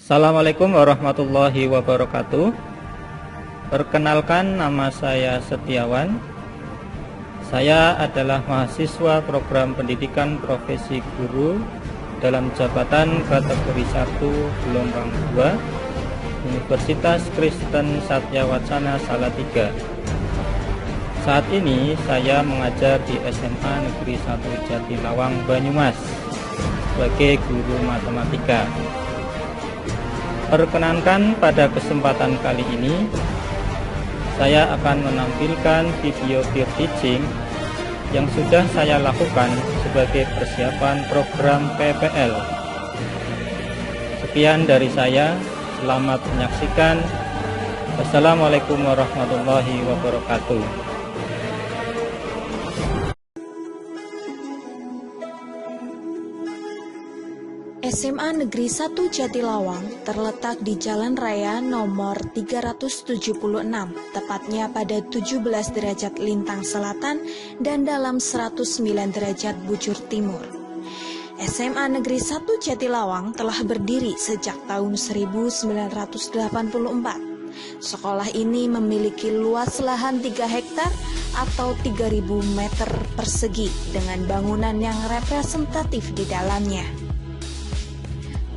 Assalamualaikum warahmatullahi wabarakatuh. Perkenalkan, nama saya Setiawan. Saya adalah mahasiswa program pendidikan profesi guru dalam jabatan kategori 1 gelombang 2 Universitas Kristen Satyawacana Salatiga. Saat ini saya mengajar di SMA Negeri 1 Jatilawang, Banyumas sebagai guru matematika. Perkenankan, pada kesempatan kali ini saya akan menampilkan video peer teaching yang sudah saya lakukan sebagai persiapan program PPL. Sekian dari saya, selamat menyaksikan. Wassalamualaikum warahmatullahi wabarakatuh. SMA Negeri 1 Jatilawang terletak di Jalan Raya nomor 376, tepatnya pada 17 derajat lintang selatan dan dalam 109 derajat bujur timur. SMA Negeri 1 Jatilawang telah berdiri sejak tahun 1984. Sekolah ini memiliki luas lahan 3 hektar atau 3.000 meter persegi dengan bangunan yang representatif di dalamnya.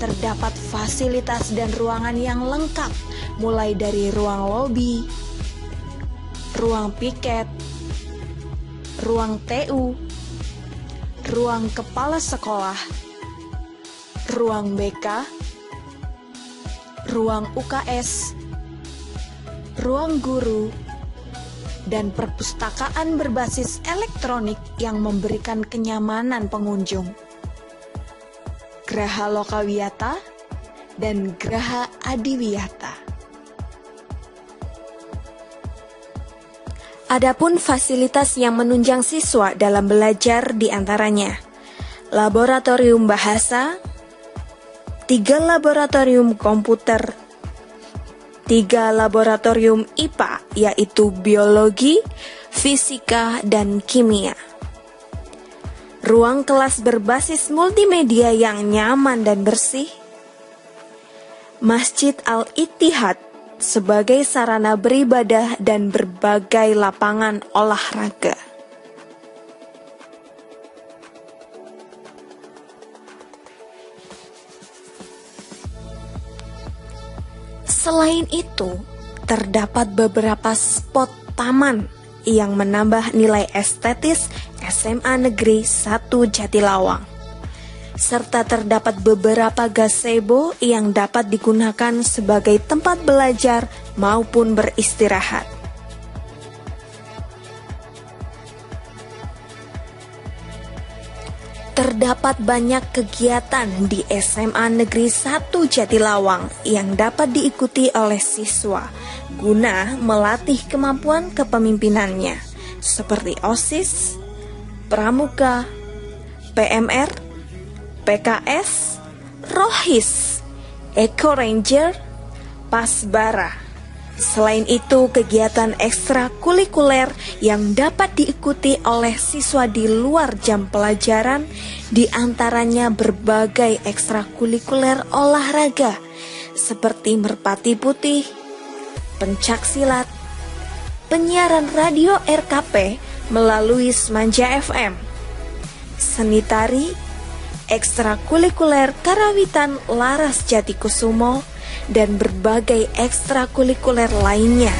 Terdapat fasilitas dan ruangan yang lengkap, mulai dari ruang lobi, ruang piket, ruang TU, ruang kepala sekolah, ruang BK, ruang UKS, ruang guru, dan perpustakaan berbasis elektronik yang memberikan kenyamanan pengunjung. Graha Lokawiyata dan Graha Adiwiyata. Adapun fasilitas yang menunjang siswa dalam belajar diantaranya laboratorium bahasa, 3 laboratorium komputer, 3 laboratorium IPA yaitu biologi, fisika, dan kimia. Ruang kelas berbasis multimedia yang nyaman dan bersih. Masjid Al-Ittihad sebagai sarana beribadah dan berbagai lapangan olahraga. Selain itu, terdapat beberapa spot taman yang menambah nilai estetis SMA Negeri 1 Jatilawang, serta terdapat beberapa gazebo yang dapat digunakan sebagai tempat belajar maupun beristirahat. Terdapat banyak kegiatan di SMA Negeri 1 Jatilawang yang dapat diikuti oleh siswa guna melatih kemampuan kepemimpinannya, seperti OSIS, Pramuka, PMR, PKS, Rohis, Eco Ranger, Pasbara. Selain itu, kegiatan ekstrakurikuler yang dapat diikuti oleh siswa di luar jam pelajaran diantaranya berbagai ekstrakurikuler olahraga seperti merpati putih, pencaksilat, penyiaran radio RKP melalui Semanja FM, seni tari, ekstrakurikuler karawitan Laras Jatikusumo, dan berbagai ekstrakurikuler lainnya.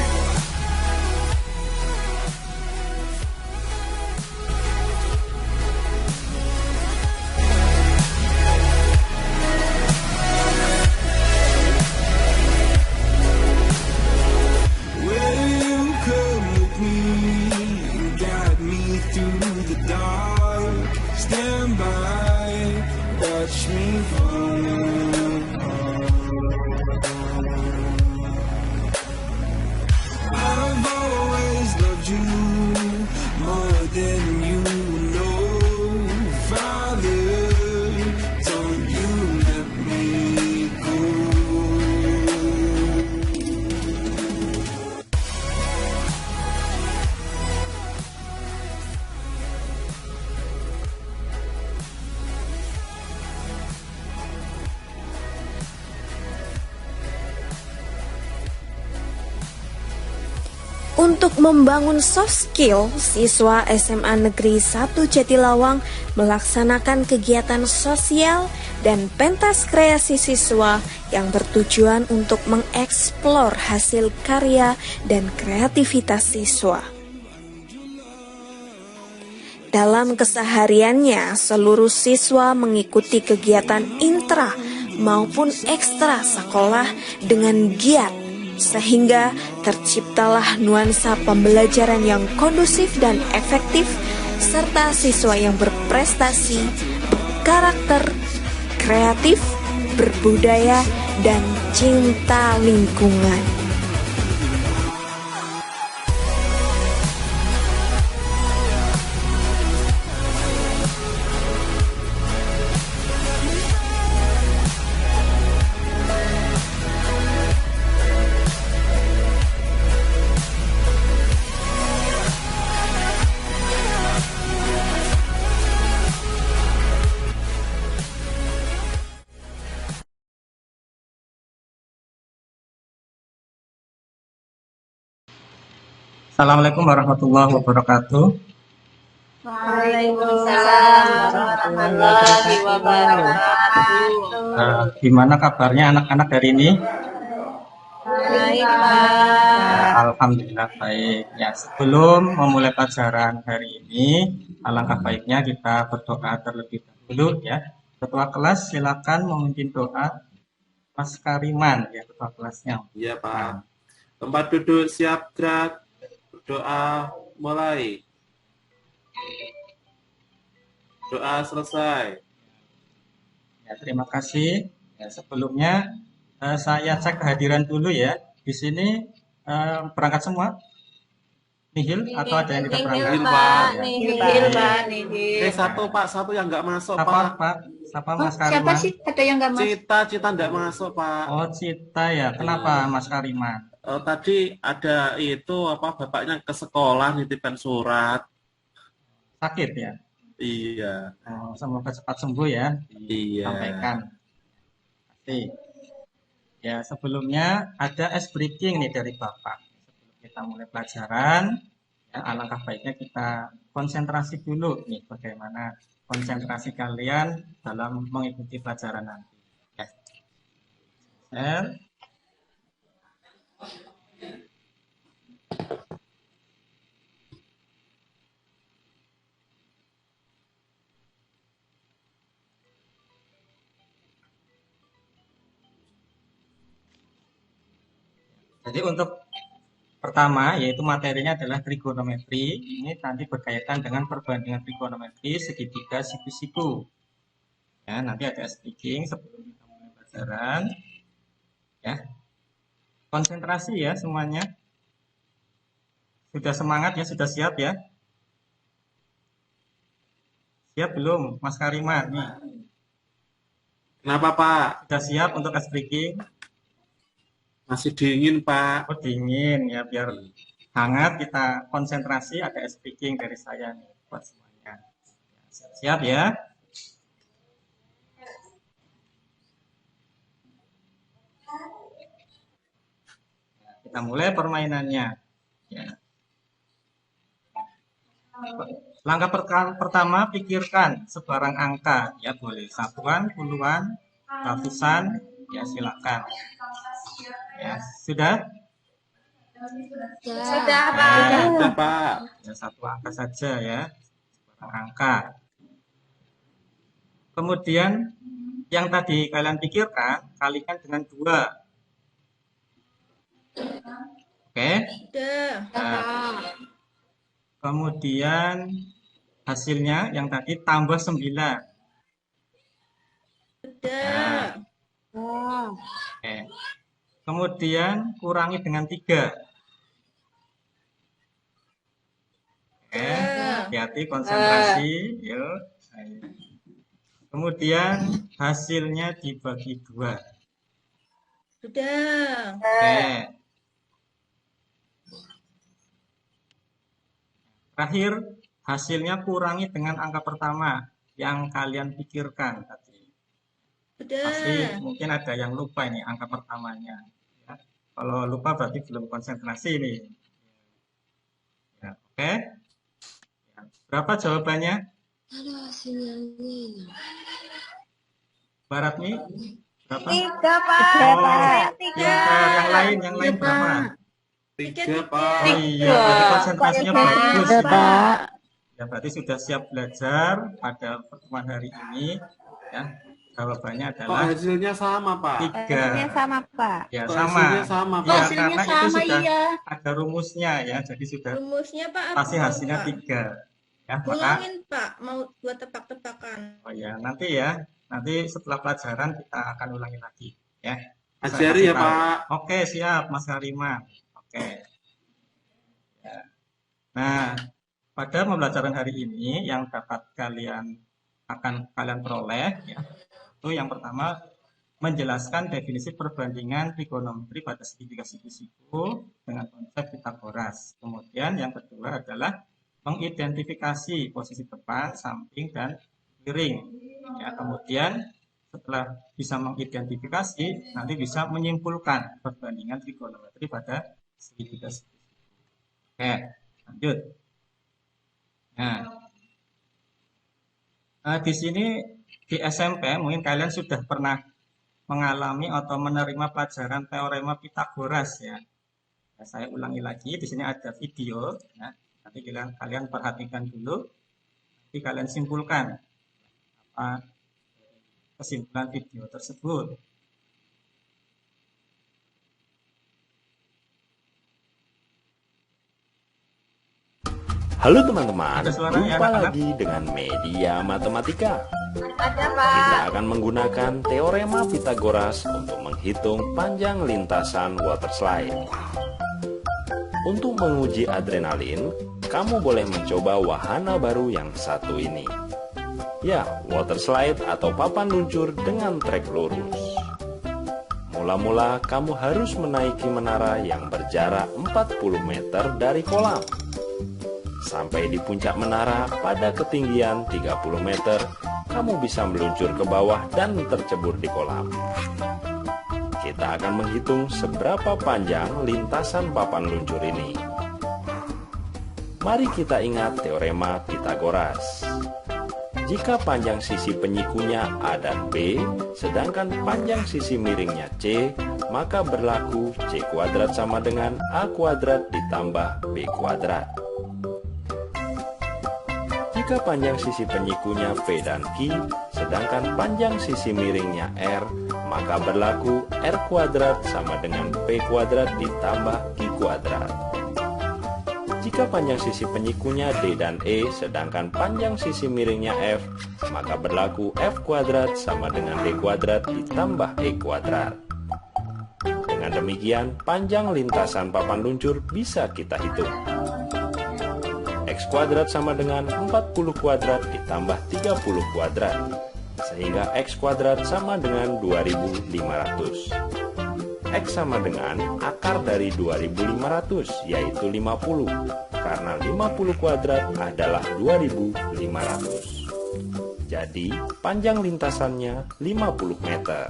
Untuk membangun soft skill, siswa SMA Negeri 1 Jatilawang melaksanakan kegiatan sosial dan pentas kreasi siswa yang bertujuan untuk mengeksplor hasil karya dan kreativitas siswa. Dalam kesehariannya, seluruh siswa mengikuti kegiatan intra maupun ekstra sekolah dengan giat, sehingga terciptalah nuansa pembelajaran yang kondusif dan efektif, serta siswa yang berprestasi, berkarakter, kreatif, berbudaya, dan cinta lingkungan. Assalamualaikum warahmatullahi wabarakatuh. Waalaikumsalam warahmatullahi wabarakatuh. Gimana kabarnya anak-anak hari ini? Baik, Pak. Alhamdulillah baik. Ya, sebelum memulai pelajaran hari ini, alangkah baiknya kita berdoa terlebih dahulu ya. Ketua kelas silakan memimpin doa. Mas Kariman ya, ketua kelasnya. Iya, Pak. Tempat duduk siap gerak. Doa mulai. Doa selesai. Ya, terima kasih. Ya, sebelumnya saya cek kehadiran dulu ya. Di sini berangkat semua? Nihil atau ada yang tidak berangkat? Nihil, Pak. Nihil, Pak. Nihil. Satu, Pak. Satu yang nggak masuk, Siapa, Pak. Pak? Siapa Mas Siapa Kariman? sih? Ada yang nggak masuk? Cita nggak masuk, Pak. Oh, Cita ya. Kenapa Mas Kariman? Tadi ada itu bapaknya ke sekolah nitipkan surat. Sakit ya? Iya. Oh, semoga cepat sembuh ya. Iya. Sampaikan. Oke. Ya, sebelumnya ada ice breaking nih dari Bapak. Sebelum kita mulai pelajaran, ya, alangkah baiknya kita konsentrasi dulu nih bagaimana konsentrasi kalian dalam mengikuti pelajaran nanti. Ya. Jadi untuk pertama yaitu materinya adalah trigonometri. Ini nanti berkaitan dengan perbandingan trigonometri segitiga siku-siku. Ya, nanti ada speaking sebelum kita mulai pelajaran. Ya. Konsentrasi ya semuanya. Sudah semangat ya, sudah siap ya? Siap belum, Mas Kariman? Nih. Kenapa, Pak? Sudah siap untuk speaking? Masih dingin, Pak. Oh, dingin ya, biar hangat kita konsentrasi. Ada speaking dari saya nih buat semuanya. Siap ya? Kita mulai permainannya. Ya. Langkah pertama, pikirkan sebarang angka. Ya, boleh satuan, puluhan, ratusan. Ya, silakan. Ya, sudah? Sudah, Pak. Ya, Sudah, Pak. ya, satu angka saja ya. Sebarang angka. Kemudian yang tadi kalian pikirkan, kalikan dengan 2. Oke? Nah, kemudian hasilnya yang tadi tambah 9. Nah, oke. Kemudian kurangi dengan 3. Oke, hati-hati konsentrasi. Yuk. Kemudian hasilnya dibagi 2. Sudah. Oke. Terakhir, hasilnya kurangi dengan angka pertama yang kalian pikirkan tadi. Pasti mungkin ada yang lupa ini angka pertamanya. Ya. Kalau lupa berarti belum konsentrasi nih. Oke. Berapa jawabannya? Aduh, sinyalnya. Barat nih? Berapa? 3, Pak. Oh, Tiga. yang lain berapa? 3, Pak. Oh iya, berarti konsentrasinya bagus ya. Pak. Ya, berarti sudah siap belajar pada pertemuan hari ini. Ya, jawabannya Kok adalah hasilnya sama, Pak? 3. Hasilnya sama, Pak. Ya, Kok sama. hasilnya sama, Ya, Pak? Hasilnya karena itu sama, sudah iya. ada rumusnya ya, jadi sudah Rumusnya, Pak, pasti apa, hasilnya Pak? 3. Ya, maka Ulangin, Pak. Mau buat tebak-tebakan. oh ya, nanti setelah pelajaran kita akan ulangi lagi ya. Saya Ajari kasih ya, tahu. Pak. Oke, siap Mas Hariman. Oke. Ya. Nah, pada pembelajaran hari ini yang dapat kalian peroleh ya, itu yang pertama menjelaskan definisi perbandingan trigonometri pada segitiga siku-siku dengan konsep Pitagoras. Kemudian yang kedua adalah mengidentifikasi posisi depan, samping, dan miring. Ya, kemudian setelah bisa mengidentifikasi, nanti bisa menyimpulkan perbandingan trigonometri pada segitiga siku-siku. Oke, lanjut. Nah, di sini di SMP mungkin kalian sudah pernah mengalami atau menerima pelajaran teorema Pitagoras ya. Nah, saya ulangi lagi, di sini ada video ya. Nanti kalian perhatikan dulu, nanti kalian simpulkan apa kesimpulan video tersebut. Halo teman-teman, Ada suara ya, jumpa anak-anak? lagi dengan Media Matematika. Ada, Pak. Kita akan menggunakan teorema Pitagoras untuk menghitung panjang lintasan water slide. Untuk menguji adrenalin, kamu boleh mencoba wahana baru yang satu ini. Ya, water slide atau papan luncur dengan trek lurus. Mula-mula kamu harus menaiki menara yang berjarak 40 meter dari kolam. Sampai di puncak menara pada ketinggian 30 meter, kamu bisa meluncur ke bawah dan tercebur di kolam. Kita akan menghitung seberapa panjang lintasan papan luncur ini. Mari kita ingat teorema Pitagoras. Jika panjang sisi penyikunya A dan B, sedangkan panjang sisi miringnya C, maka berlaku C kuadrat sama dengan A kuadrat ditambah B kuadrat. Jika panjang sisi penyikunya P dan Q, sedangkan panjang sisi miringnya R, maka berlaku R kuadrat sama dengan P kuadrat ditambah Q kuadrat. Jika panjang sisi penyikunya D dan E, sedangkan panjang sisi miringnya F, maka berlaku F kuadrat sama dengan D kuadrat ditambah E kuadrat. Dengan demikian, panjang lintasan papan luncur bisa kita hitung. X kuadrat sama dengan 40 kuadrat ditambah 30 kuadrat, sehingga X kuadrat sama dengan 2500. X sama dengan akar dari 2500, yaitu 50, karena 50 kuadrat adalah 2500. Jadi, panjang lintasannya 50 meter.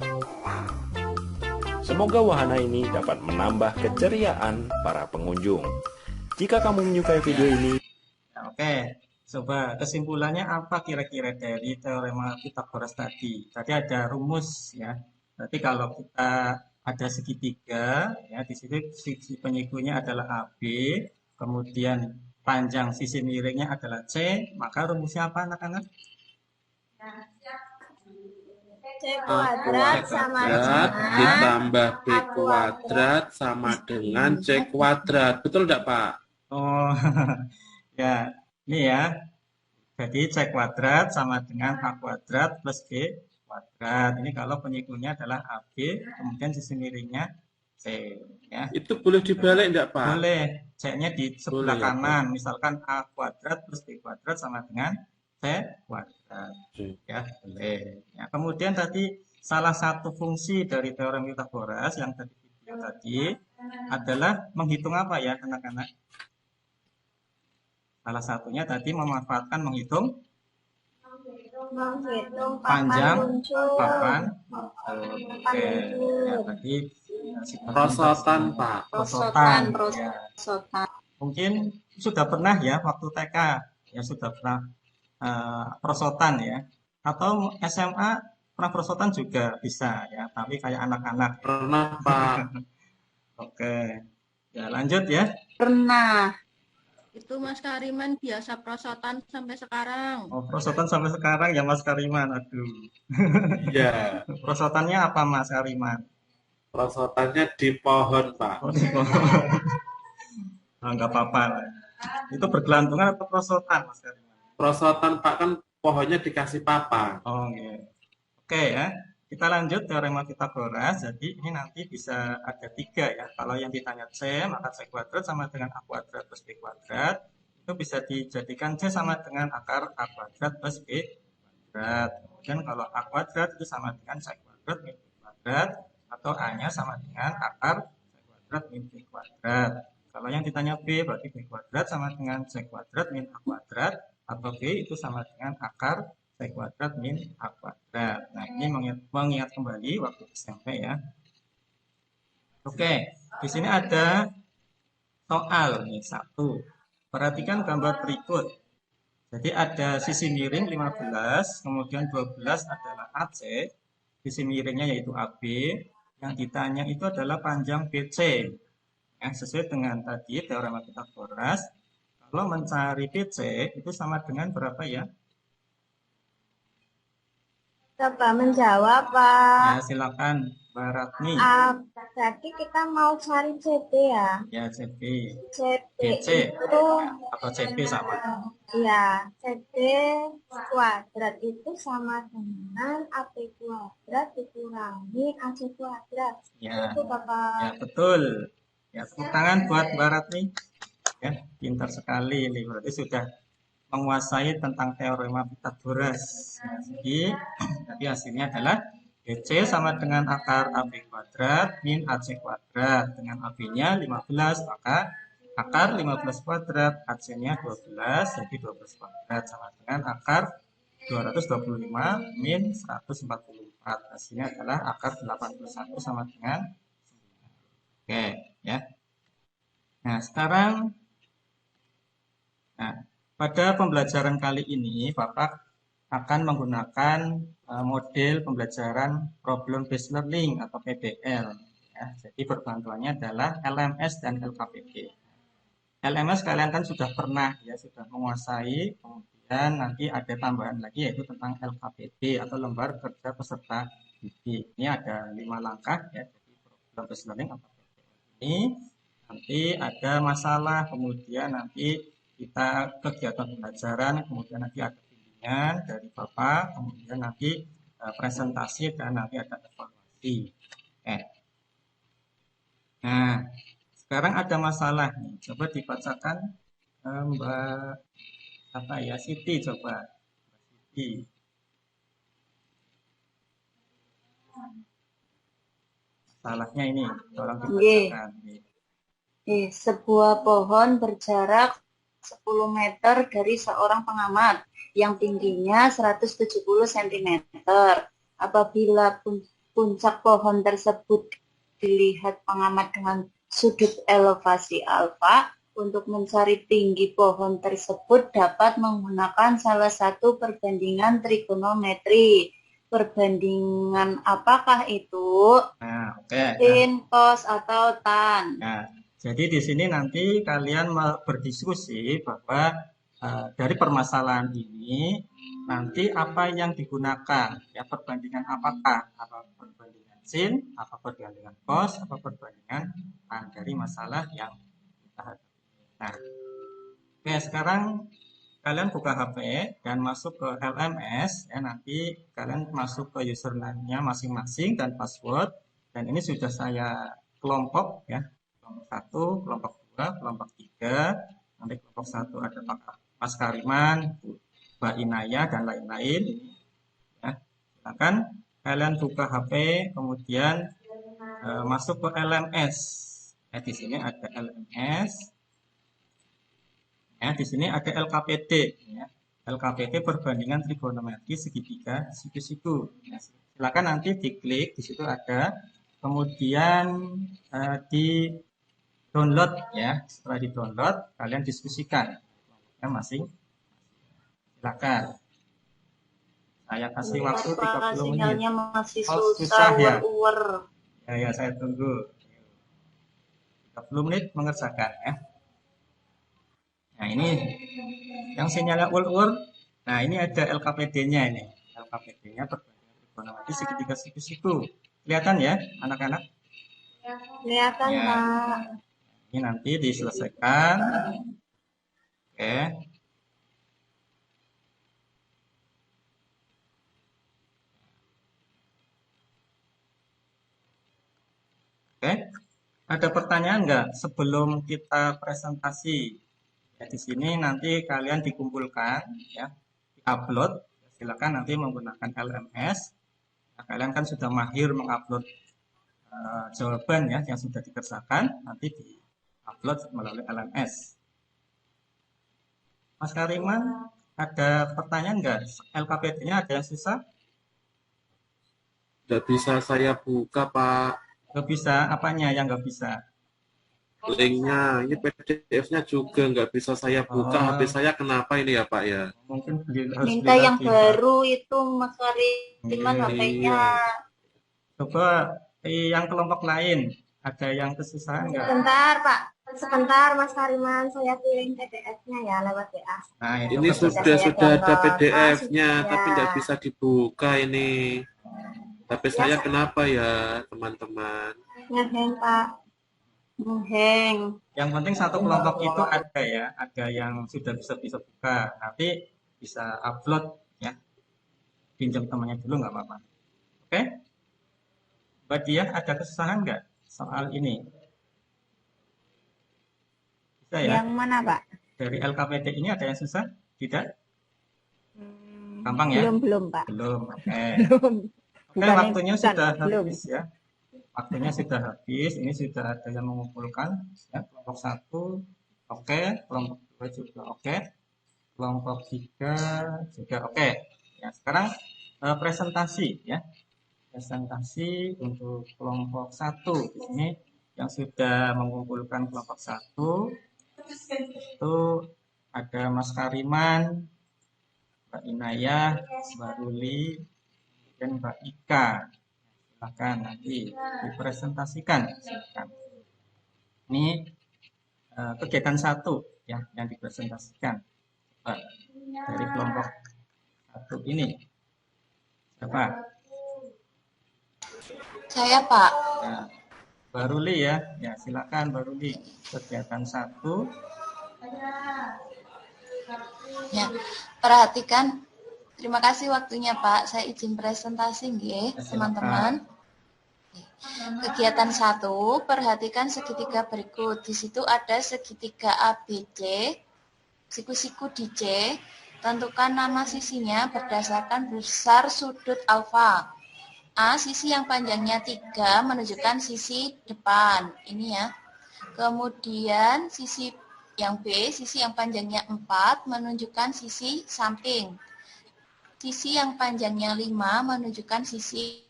Semoga wahana ini dapat menambah keceriaan para pengunjung. Jika kamu menyukai video ini, Oke, coba kesimpulannya apa kira-kira dari teorema Pitagoras tadi? Tadi ada rumus ya. Berarti kalau kita ada segitiga, ya di sini sisi penyikunya adalah AB, kemudian panjang sisi miringnya adalah C, maka rumusnya apa anak-anak? C kuadrat sama dengan ditambah B kuadrat sama dengan C kuadrat. Betul enggak, Pak? Oh, ya, ini ya. Jadi C kuadrat sama dengan A kuadrat plus B kuadrat. Ini kalau penyikunya adalah AB, kemudian sisi miringnya C. Ya. Itu boleh dibalik enggak, Pak? Boleh. C-nya di sebelah Boleh, ya, kanan. Misalkan A kuadrat plus B kuadrat sama dengan C kuadrat. Ya, boleh. Ya, kemudian tadi salah satu fungsi dari teorem Pitagoras yang tadi video tadi adalah menghitung apa ya, anak-anak? Salah satunya tadi memanfaatkan menghitung panjang papan. Oke, ya tadi Prosotan, Pak. prosotan. Ya. Mungkin sudah pernah ya waktu TK ya sudah pernah prosotan ya, atau SMA pernah prosotan juga bisa ya, tapi kayak anak-anak. Pernah, Pak. Oke, ya lanjut ya. Pernah. Itu Mas Kariman biasa prosotan sampai sekarang. Oh, prosotan sampai sekarang ya Mas Kariman. Aduh. Iya, Prosotannya apa Mas Kariman? prosotannya di pohon, Pak. Oh, di bawah. Ah, nggak apa-apa lah. Itu bergelantungan atau prosotan Mas Kariman? Prosotan, Pak, kan pohonnya dikasih papan. Oh, iya. Oke ya. Kita lanjut teorema Pitagoras. Jadi ini nanti bisa ada 3 ya. Kalau yang ditanya C, maka C kuadrat sama dengan A kuadrat plus B kuadrat. Itu bisa dijadikan C sama dengan akar A kuadrat plus B kuadrat. Kemudian kalau A kuadrat itu sama dengan C kuadrat min B kuadrat. Atau A-nya sama dengan akar C kuadrat min B kuadrat. Kalau yang ditanya B, berarti B kuadrat sama dengan C kuadrat min A kuadrat. Atau B itu sama dengan akar C kuadrat min A kuadrat. Nah, ini mengingat kembali waktu SMP ya. Oke, di sini ada soal nih, 1. Perhatikan gambar berikut. Jadi ada sisi miring 15, kemudian 12 adalah AC, sisi miringnya yaitu AB, yang ditanya itu adalah panjang BC. Ya, sesuai dengan tadi teorema Pitagoras, kalau mencari BC itu sama dengan berapa ya? Coba menjawab, Pak. Ya, silakan Mbak Ratni. Berarti kita mau cari CB ya. Ya, CB. CB BC itu atau CB sama. ya, CB kuadrat itu sama dengan AB kuadrat dikurangi AC kuadrat. Ya, Itu Bapak. ya betul. Ya, tepuk tangan buat Mbak Ratni. Ya, pintar sekali ini. Berarti sudah menguasai tentang teorema Pitagoras. Nah, jadi hasilnya adalah BC sama dengan akar AB kuadrat min AC kuadrat. Dengan AB-nya 15, maka akar 15 kuadrat, AC-nya 12, jadi 12 kuadrat sama dengan akar 225 min 144. Hasilnya adalah akar 81 sama dengan 9. Oke, ya. Nah, sekarang pada pembelajaran kali ini, Bapak akan menggunakan model pembelajaran Problem Based Learning atau PBL. Ya, jadi perbantuannya adalah LMS dan LKPD. LMS kalian kan sudah pernah, ya sudah menguasai. Kemudian nanti ada tambahan lagi yaitu tentang LKPD atau lembar kerja peserta didik. Ini ada 5 langkah ya. Jadi Problem Based Learning atau PBL ini nanti ada masalah, kemudian nanti kita kegiatan pembelajaran, kemudian nanti ada bimbingan dari Bapak, kemudian nanti presentasi dan nanti ada evaluasi. Nah, sekarang ada masalah nih. Coba dibacakan Mbak apa ya, Siti, coba. Mbak Siti. Masalahnya ini, tolong dibacakan. Sebuah pohon berjarak 10 meter dari seorang pengamat yang tingginya 170 cm. Apabila puncak pohon tersebut dilihat pengamat dengan sudut elevasi alfa, untuk mencari tinggi pohon tersebut dapat menggunakan salah satu perbandingan trigonometri. Perbandingan apakah itu? Nah, oke. Sin, cos, atau tan? Nah, jadi di sini nanti kalian berdiskusi bahwa dari permasalahan ini nanti apa yang digunakan, ya perbandingan apakah, apa perbandingan sin, apa perbandingan cos, apa perbandingan tan dari masalah yang kita hadapi. Nah, oke, sekarang kalian buka HP dan masuk ke LMS, ya nanti kalian masuk ke username-nya masing-masing dan password, dan ini sudah saya kelompok ya. Kelompok 1, kelompok 2, kelompok 3. Nanti kelompok 1 ada Mas Kariman, Mbak Inaya, dan lain-lain. Ya, silakan kalian buka HP, kemudian masuk ke LMS. Ya, di sini ada LMS. Ya, di sini ada LKPD. Ya. LKPD perbandingan trigonometri segitiga siku-siku. Ya, silakan nanti diklik, di situ ada. Kemudian di download ya. Setelah di-download, kalian diskusikan ya masing. Silakan. Saya kasih waktu 30 menit. Sinyalnya masih Oh, susah, ya. uwer. Ya, saya tunggu. 30 menit mengerjakan ya. Nah, ini yang sinyalnya ur-ur. Nah, ini ada LKPD-nya ini. LKPD-nya perbandingan trigonometri segitiga siku-siku. Kelihatan ya, anak-anak? Kelihatan, Ya. Pak. Ini nanti diselesaikan. Oke. Oke. Ada pertanyaan nggak sebelum kita presentasi? Ya, di sini nanti kalian dikumpulkan, ya, diupload. Silakan nanti menggunakan LMS. Nah, kalian kan sudah mahir mengupload jawaban ya yang sudah dikerjakan, nanti diupload melalui LMS. Mas Kariman, ada pertanyaan nggak? LKPD-nya ada yang susah? Nggak bisa saya buka, Pak. Nggak bisa, apanya yang nggak bisa? Linknya, ini PDF-nya juga nggak bisa saya buka. Oh. HP saya kenapa ini ya, Pak ya? Mungkin harus Minta beli yang lagi, baru itu, Mas Kariman, Iya. HP-nya. Coba yang kelompok lain, ada yang kesusahan nggak? Sebentar, Pak. Sebentar, Mas Kariman. Saya kirim PDF-nya ya lewat WA. Nah, itu Ini kerja. sudah ada download. PDF-nya, Ah, tapi sudah. nggak bisa dibuka ini. HP saya kenapa ya, teman-teman? Ngeheng, Pak. Ngeheng. Yang penting satu kelompok itu ada ya, ada yang sudah bisa buka. Nanti bisa upload ya, pinjam temannya dulu nggak apa-apa. Oke? Mbak Diah, ada kesusahan nggak soal ini? Bisa ya? Yang mana, Pak? Dari LKPD ini ada yang susah? Tidak? Gampang ya? Belum, Pak. Belum. Oke. Belum. Oke, waktunya sudah belum. habis ya. Waktunya sudah habis. Ini sudah ada yang mengumpulkan ya, kelompok 1 oke, kelompok 2 juga oke, kelompok 3 juga oke. Ya, sekarang presentasi ya. Presentasi untuk kelompok 1 di sini yang sudah mengumpulkan kelompok 1 itu ada Mas Kariman, Mbak Inayah, Mbak Ruli, dan Mbak Ika. Silakan nanti dipresentasikan. Silakan. Ini kegiatan 1 ya yang dipresentasikan. Coba, dari kelompok 1 ini. Siapa? Saya, Pak. Nah, Mbak Ruli ya. Ya, silakan Mbak Ruli. Kegiatan 1. Ya, perhatikan. Terima kasih waktunya, Pak. Saya izin presentasi nggih, teman-teman. Kegiatan 1, perhatikan segitiga berikut. Di situ ada segitiga ABC, siku-siku di C. Tentukan nama sisinya berdasarkan besar sudut alfa. A, sisi yang panjangnya 3 menunjukkan sisi depan. Ini ya. Kemudian sisi yang B, sisi yang panjangnya 4 menunjukkan sisi samping. Sisi yang panjangnya 5 menunjukkan sisi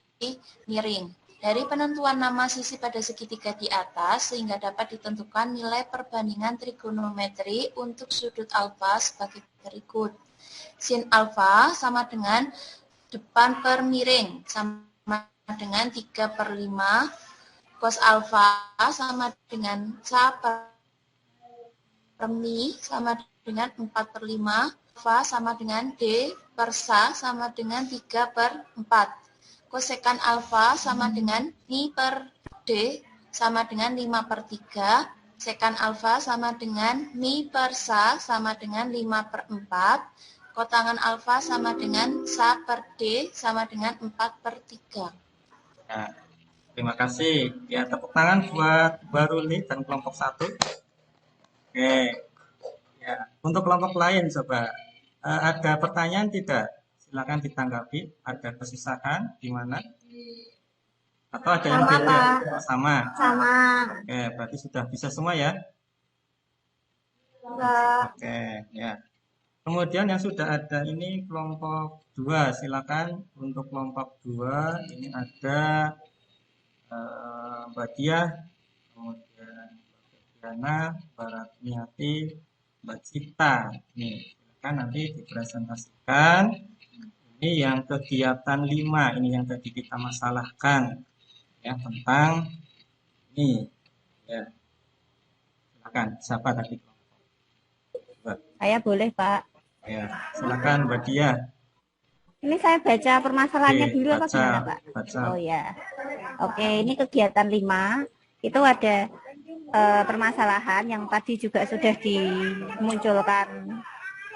miring. Dari penentuan nama sisi pada segitiga di atas, sehingga dapat ditentukan nilai perbandingan trigonometri untuk sudut alfa sebagai berikut. Sin alfa sama dengan depan per miring, sama dengan 3/5. Cos alfa sama dengan sa per mi, sama dengan 4/5. Alfa sama dengan D per sa sama dengan 3/4. Kosekan alfa sama dengan mi per D sama dengan 5/3. Sekan alfa sama dengan mi per sa sama dengan 5/4. Kotangan alfa sama dengan sa per D sama dengan 4/3. Ya, terima kasih. Ya, tepuk tangan buat Mbak Ruli dan kelompok 1. Oke. Ya, untuk kelompok lain coba. Ada pertanyaan tidak? Silakan ditanggapi. Ada kesusahan di mana? Atau ada yang Sama, beda? Pak. Sama. Sama. Oke, berarti sudah bisa semua ya? Enggak. Oke, ya. Kemudian yang sudah ada ini kelompok 2. Silakan untuk kelompok 2 ini ada Mbak Diah, kemudian Diana, Baratmiati, Mbak Cita. Nih, silakan nanti dipresentasikan. Ini yang kegiatan 5, ini yang tadi kita masalahkan ya tentang ini. Ya. Silakan, siapa tadi? Saya boleh, Pak. Ya, silakan Mbak Dia. Ini saya baca permasalahannya Oke, dulu apa baca, gimana, Pak? baca. Oh ya. Oke, ini kegiatan 5. Itu ada permasalahan yang tadi juga sudah dimunculkan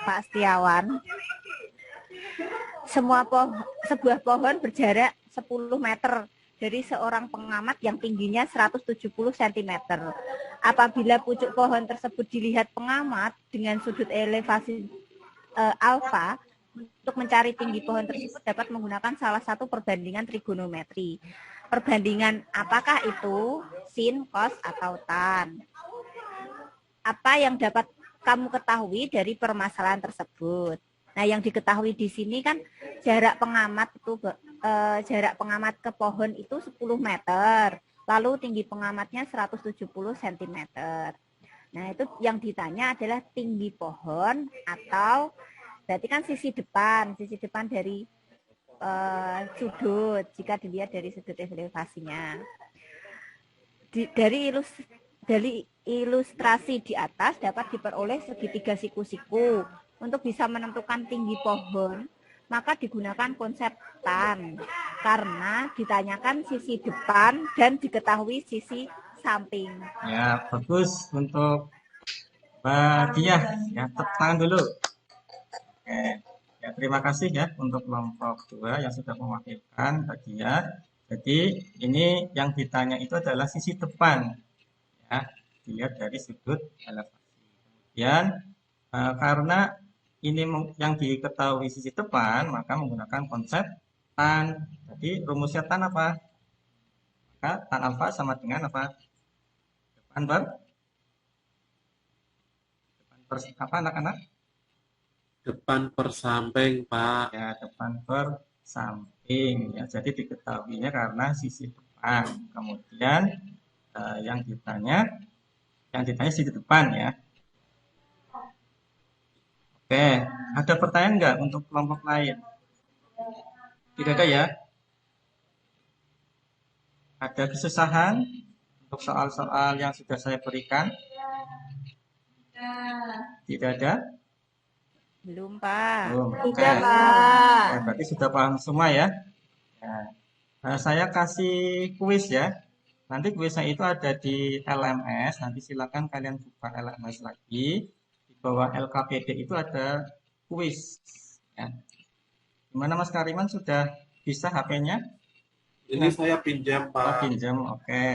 Pak Setiawan. Sebuah pohon berjarak 10 meter dari seorang pengamat yang tingginya 170 cm. Apabila pucuk pohon tersebut dilihat pengamat dengan sudut elevasi alfa, untuk mencari tinggi pohon tersebut dapat menggunakan salah satu perbandingan trigonometri. Perbandingan apakah itu? Sin, cos, atau tan? Apa yang dapat kamu ketahui dari permasalahan tersebut? Nah, yang diketahui di sini kan jarak pengamat ke pohon itu 10 meter. Lalu tinggi pengamatnya 170 cm. Nah, itu yang ditanya adalah tinggi pohon atau berarti kan sisi depan dari sudut jika dilihat dari sudut elevasinya. Dari ilustrasi di atas dapat diperoleh segitiga siku-siku. Untuk bisa menentukan tinggi pohon, maka digunakan konsep tan karena ditanyakan sisi depan dan diketahui sisi samping. Ya, bagus untuk Mbak Diah. Ya, tepuk tangan dulu. Oke. Ya, terima kasih ya untuk kelompok 2 yang sudah mewakilkan Mbak Diah. Jadi ini yang ditanya itu adalah sisi depan. Ya, dilihat dari sudut elevasi. Kemudian karena ini yang diketahui sisi depan, maka menggunakan konsep tan. Jadi rumusnya tan apa? Maka tan alfa sama dengan apa? Depan apa anak-anak? Depan per samping, Pak. Ya, depan per samping. Ya, jadi diketahuinya karena sisi depan. Kemudian yang ditanya sisi depan ya. Oke, ada pertanyaan nggak untuk kelompok lain? Tidak ada ya? Ada kesusahan untuk soal-soal yang sudah saya berikan? Tidak ada? Belum, Pak. Belum. Tidak, Pak. Ya, berarti sudah paham semua ya? Saya kasih kuis ya. Nanti kuisnya itu ada di LMS. Nanti silakan kalian buka LMS lagi. Bahwa LKPD itu ada kuis. Ya. Gimana Mas Kariman, sudah bisa HP-nya? Ini saya pinjam, Pak. Oh, pinjam, oke.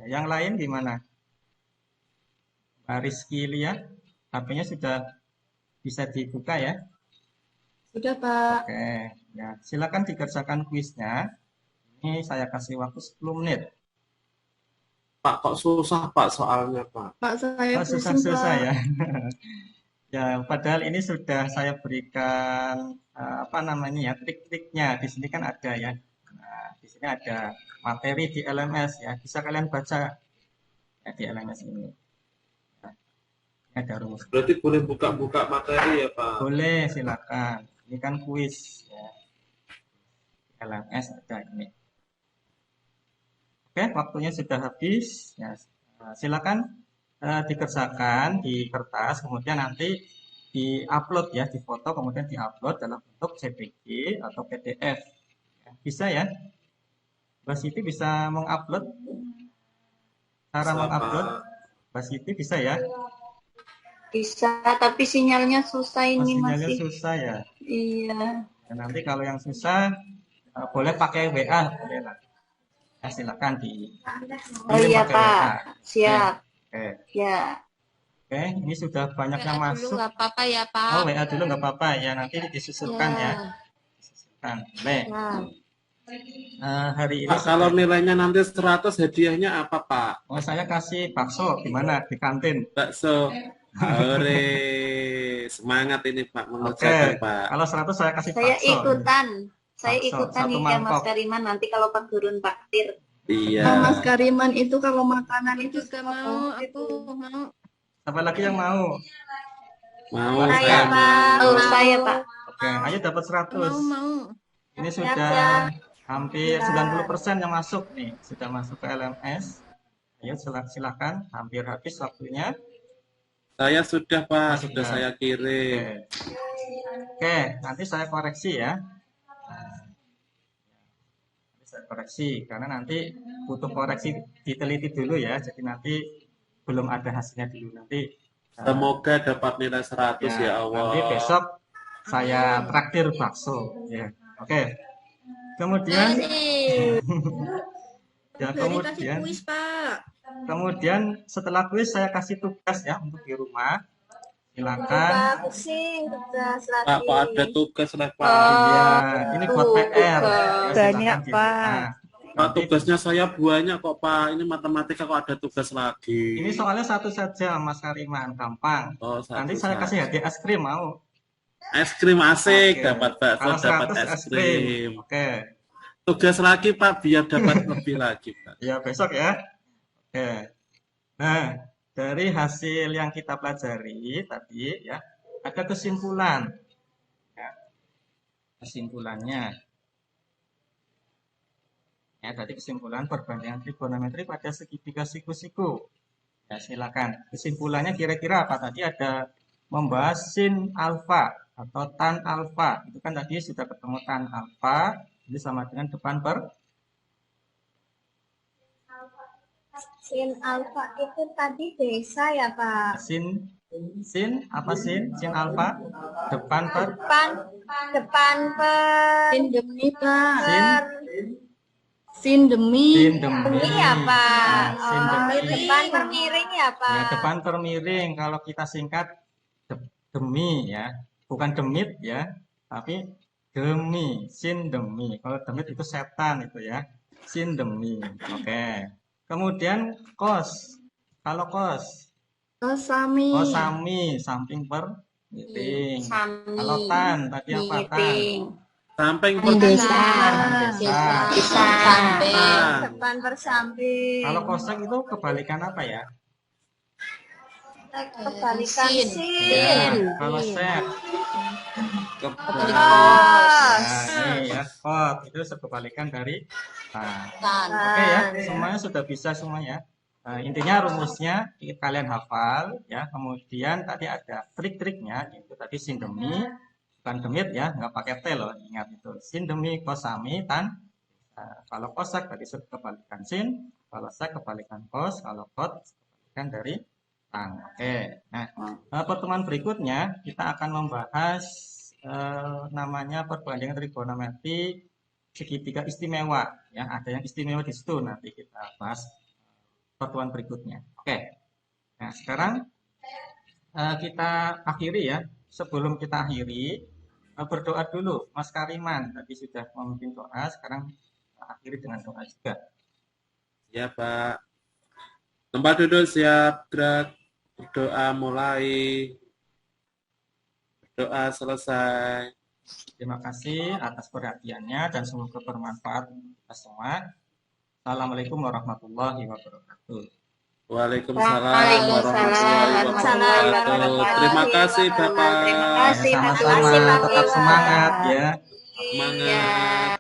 Ya, yang lain gimana? Pak Rizky Lia, HP-nya sudah bisa dibuka ya? Sudah, Pak. Oke, ya silakan dikerjakan kuisnya. Ini saya kasih waktu 10 menit. Pak, kok susah, Pak, soalnya, Pak? Pak, saya pusing, Susah-susah Pak. ya. Ya, padahal ini sudah saya berikan trik-triknya. Di sini kan ada ya. Nah, di sini ada materi di LMS ya. Bisa kalian baca ya, di LMS ini. Nah, ini ada rumus. Berarti boleh buka-buka materi ya, Pak? Boleh, silakan. Ini kan kuis ya. LMS ada ini. Oke, waktunya sudah habis. Ya, silakan dikerjakan di kertas, kemudian nanti di-upload ya, di-foto, kemudian di-upload dalam bentuk JPG atau PDF. Ya, bisa ya? Mbak Siti bisa mengupload? Cara mengupload? Mbak Siti bisa ya? Bisa, tapi sinyalnya susah ini Sinyalnya masih. susah ya? Iya. Ya, nanti kalau yang susah, boleh pakai WA, boleh lah. Ya, silakan Oh iya, pakai Pak. WA. Siap. Oke. Ya. Oke, ini sudah banyak yang WA masuk. dulu nggak apa-apa ya, Pak. Oh, WA dulu nggak apa-apa ya, nanti disusulkan ya. Disusulkan. Boleh. Hari ini Pak, kalau nilainya nanti 100, hadiahnya apa, Pak? oh, saya kasih bakso gimana di kantin. Bakso. Ore, semangat ini Pak, Oke, mengerjakan Pak. kalau 100 saya kasih Saya bakso. ikutan. Saya Bakso, ikutan satu nih ya Mas mangkok. Kariman nanti kalau Pak Gurun Paktir. Iya. Mas Kariman itu kalau makanan itu juga mau, aku mau. Siapa lagi yang mau? Mau Saya, Pak. Oh, saya, Pak. Oke, ayo dapat 100. Mau. Ini sudah hampir 90% yang masuk nih, sudah masuk ke LMS. Ayo silakan, hampir habis waktunya. Saya sudah, Pak. Oh, Sudah saya kirim. Oke, nanti saya koreksi ya. Nanti saya koreksi karena nanti butuh koreksi diteliti dulu ya. Jadi nanti belum ada hasilnya dulu. Nanti Semoga dapat nilai 100 ya Allah. Nanti besok saya traktir bakso. Ya, oke. Kemudian, ya kemudian, kuis, Pak. Kemudian setelah kuis saya kasih tugas ya untuk di rumah. Silakan. Pak, pusing tugas lagi. Pak, kok ada tugas lah, Pak? Iya, ini buat PR. Banyak, Pak. Pak, tugasnya saya banyak kok, Pak. Ini matematika kok ada tugas lagi. Ini soalnya satu saja, Mas Kariman, gampang. Oh, nanti saya kasih hadiah es krim, mau? Es krim asik, Oke. dapat bakso, Kalau dapat 100 es krim. Oke. Tugas lagi, Pak, biar dapat lebih lagi, Pak. Ya, besok ya. Oke. Nah, dari hasil yang kita pelajari tadi ya, ada kesimpulan. Ya. Kesimpulannya. Ya, tadi kesimpulan perbandingan trigonometri pada segitiga siku-siku. Ya, silakan. Kesimpulannya kira-kira apa? Tadi ada membahas sin alfa atau tan alfa. Itu kan tadi sudah ketemu tan alfa, ini sama dengan depan Sin alfa itu tadi desa ya, Pak? sin apa sin alfa depan Depan per Sin demi, Pak. sin Sin demi. demi ya, Pak? Sin demi. Depan per miring ya, Pak? Ya, depan termiring kalau kita singkat demi ya, bukan demit ya, tapi demi, sin demi. Kalau demit itu setan itu ya, sin demi. Oke. Kemudian kos. Kalau kos Kosami. Kosami, samping per miring. Kalau tan, tadi apa tan? Samping Desa. Samping. Depan per samping. Kalau kosek itu kebalikan apa ya? Kebalikan Sin. sin. Kalau sek. Kos. Nah, ini ya, kot itu kebalikan dari tan. Tan. Oke ya, semuanya sudah bisa semuanya. Intinya rumusnya kalian hafal ya. Kemudian tadi ada trik-triknya, itu tadi sin demi, bukan demit ya, nggak pakai T loh, ingat itu. Sin demi kosami tan. Kalau kosak tadi sudah kebalikan sin, kalau sek kebalikan kos, kalau kot kebalikan dari tan. Oke. Nah, pertemuan berikutnya kita akan membahas namanya perbandingan trigonometri segitiga istimewa ya, ada yang istimewa di situ, nanti kita bahas pertemuan berikutnya. Oke. Nah, sekarang kita akhiri ya. Sebelum kita akhiri, berdoa dulu. Mas Kariman tadi sudah memimpin doa, sekarang kita akhiri dengan doa juga. Ya, Pak. Tempat duduk siap, gerak. Berdoa mulai. Doa selesai. Terima kasih atas perhatiannya dan semoga bermanfaat untuk kita semua. Assalamualaikum warahmatullahi wabarakatuh. Waalaikumsalam warahmatullahi wabarakatuh. Terima kasih, Bapak. Terima kasih, Sama-sama, tetap semangat ya. Semangat.